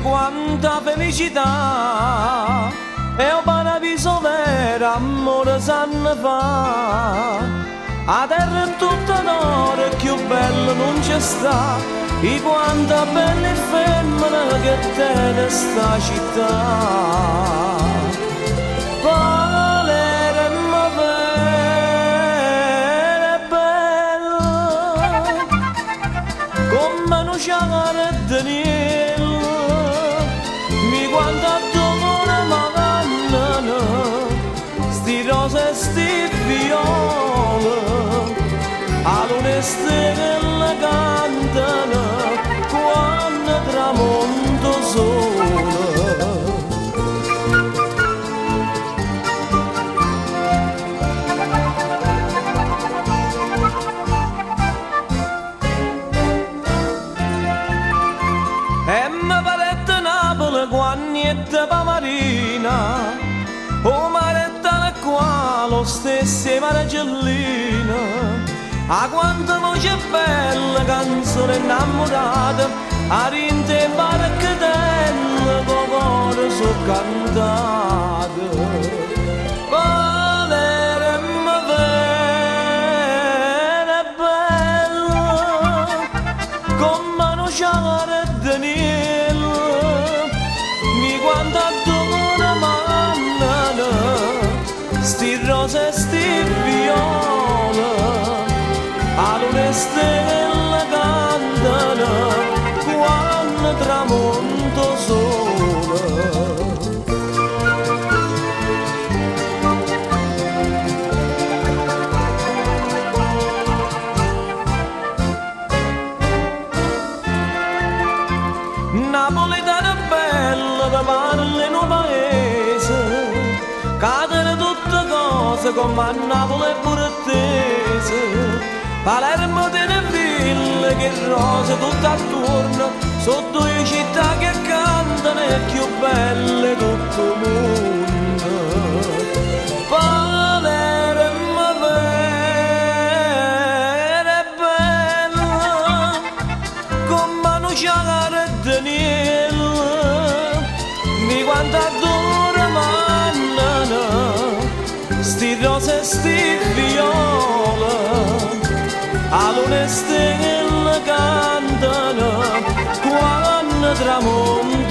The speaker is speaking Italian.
quanta felicità e un paradiso vero amore sanno fa. A terra è tutta d'oro e più bello non c'è sta, e quanta bella femmina che tiene sta città. Palermo vera bella come non c'è Daniel, mi guarda dove magana, sti rose e sti viole, all'une stelle cantano quando tramonto sole. E mi parette Napoli quagnetta pa marina, o maretta qua lo stesso Margellina. A quanta voce bella canzone innamorata, a rinte barcatelle con cuore so cantate. Palermo vera bella come non c'è Daniel, mi guarda dove mannano sti rose e sti viole, all'une stelle cantano quando tramonto sole. Napoletana bella da parla in un paese, cadere tutte cose come a Napoli e Portese. Palermo tiene ville che rose tutto attorno, sono due città che cantano e più belle tutto il mondo. Palermo vera bella come non c'è Daniel, mi guarda dove mannano sti rose e sti viole, all'une stelle cantano quando tramonto